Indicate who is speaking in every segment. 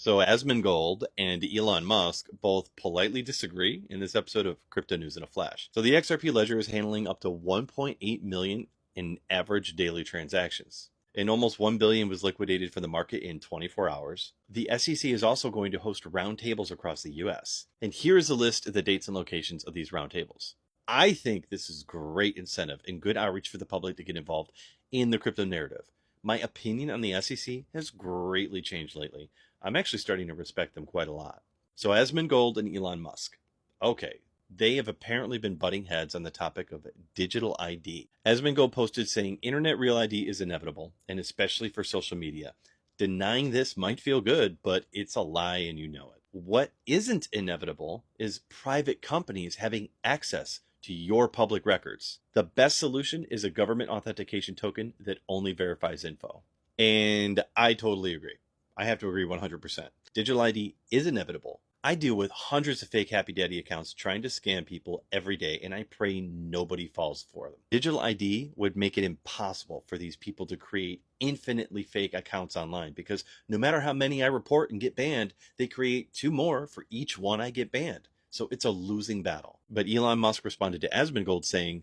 Speaker 1: So Asmongold and Elon Musk both politely disagree in this episode of Crypto News in a Flash. So the XRP ledger is handling up to 1.8 million in average daily transactions. And almost 1 billion was liquidated from the market in 24 hours. The SEC is also going to host roundtables across the US. And here is a list of the dates and locations of these roundtables. I think this is great incentive and good outreach for the public to get involved in the crypto narrative. My opinion on the SEC has greatly changed lately. I'm actually starting to respect them quite a lot. So Asmongold and Elon Musk. Okay, they have apparently been butting heads on the topic of digital ID. Asmongold posted saying internet real ID is inevitable, and especially for social media. Denying this might feel good, but it's a lie and you know it. What isn't inevitable is private companies having access to your public records. The best solution is a government authentication token that only verifies info. And I totally agree. I have to agree 100%. Digital ID is inevitable. I deal with hundreds of fake Happy Daddy accounts trying to scam people every day, and I pray nobody falls for them. Digital ID would make it impossible for these people to create infinitely fake accounts online because no matter how many I report and get banned, they create 2 more for each one I get banned. So it's a losing battle. But Elon Musk responded to Asmongold saying,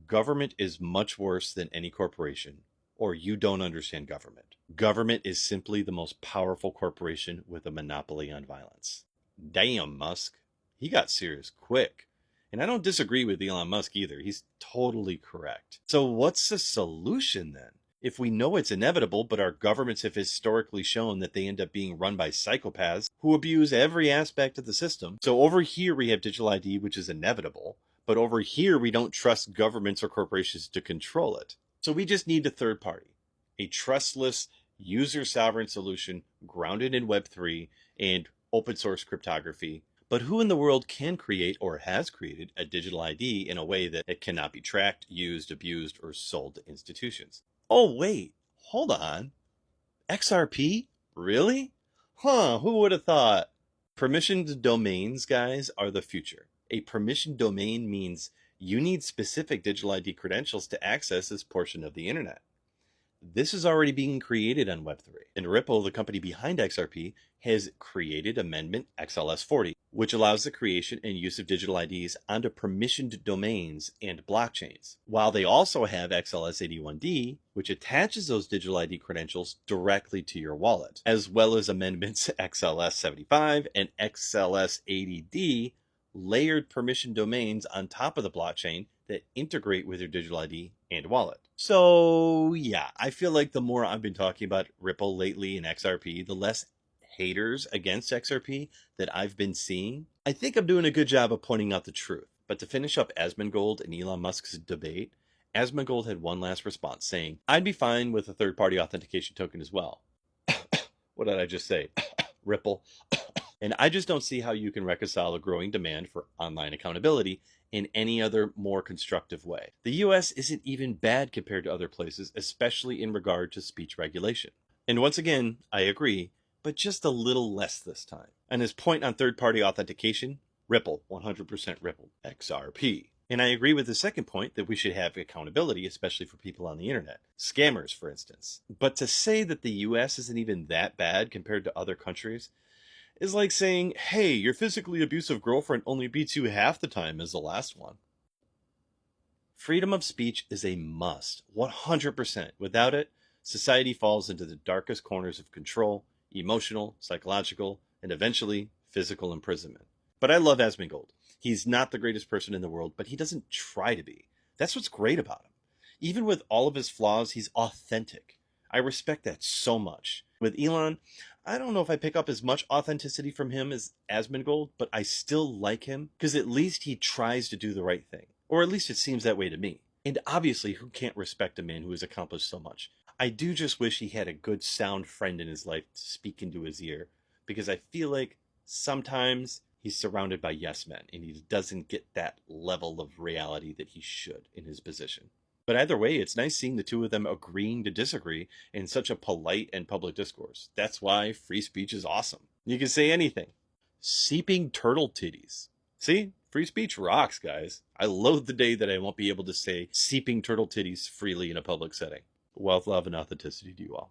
Speaker 1: government is much worse than any corporation, or you don't understand government. Government is simply the most powerful corporation with a monopoly on violence. Damn, Musk. He got serious quick. And I don't disagree with Elon Musk either. He's totally correct. So what's the solution then? If we know it's inevitable, but our governments have historically shown that they end up being run by psychopaths who abuse every aspect of the system. So over here we have digital ID, which is inevitable, but over here we don't trust governments or corporations to control it. So we just need a third party, a trustless, user-sovereign solution grounded in web3 and open source cryptography. But who in the world can create or has created a digital ID in a way that it cannot be tracked, used, abused, or sold to institutions? Oh, wait, hold on. XRP? Really? Huh, who would have thought? Permissioned domains, guys, are the future. A permissioned domain means you need specific digital ID credentials to access this portion of the internet. This is already being created on Web3. And Ripple, the company behind XRP, has created Amendment XLS40, which allows the creation and use of digital IDs onto permissioned domains and blockchains. While they also have XLS81D, which attaches those digital ID credentials directly to your wallet, as well as amendments XLS75 and XLS80D, layered permission domains on top of the blockchain that integrate with your digital ID and wallet. So yeah, I feel like the more I've been talking about Ripple lately and XRP, the less haters against XRP that I've been seeing. I think I'm doing a good job of pointing out the truth. But to finish up Asmongold and Elon Musk's debate, Asmongold had one last response saying, I'd be fine with a third-party authentication token as well. What did I just say? Ripple. And I just don't see how you can reconcile a growing demand for online accountability in any other more constructive way. The US isn't even bad compared to other places, especially in regard to speech regulation. And once again, I agree, but just a little less this time. And his point on third-party authentication, Ripple, 100% Ripple, XRP. And I agree with the second point that we should have accountability, especially for people on the internet. Scammers, for instance. But to say that the US isn't even that bad compared to other countries is like saying, hey, your physically abusive girlfriend only beats you half the time as the last one. Freedom of speech is a must, 100%. Without it, society falls into the darkest corners of control, emotional, psychological, and eventually physical imprisonment. But I love Asmongold. He's not the greatest person in the world, but he doesn't try to be. That's what's great about him. Even with all of his flaws, he's authentic. I respect that so much. With Elon, I don't know if I pick up as much authenticity from him as Asmongold, but I still like him because at least he tries to do the right thing. Or at least it seems that way to me. And obviously, who can't respect a man who has accomplished so much? I do just wish he had a good sound friend in his life to speak into his ear, because I feel like sometimes he's surrounded by yes men and he doesn't get that level of reality that he should in his position. But either way, it's nice seeing the two of them agreeing to disagree in such a polite and public discourse. That's why free speech is awesome. You can say anything. Seeping turtle titties. See? Free speech rocks, guys. I loathe the day that I won't be able to say seeping turtle titties freely in a public setting. Wealth, love, and authenticity to you all.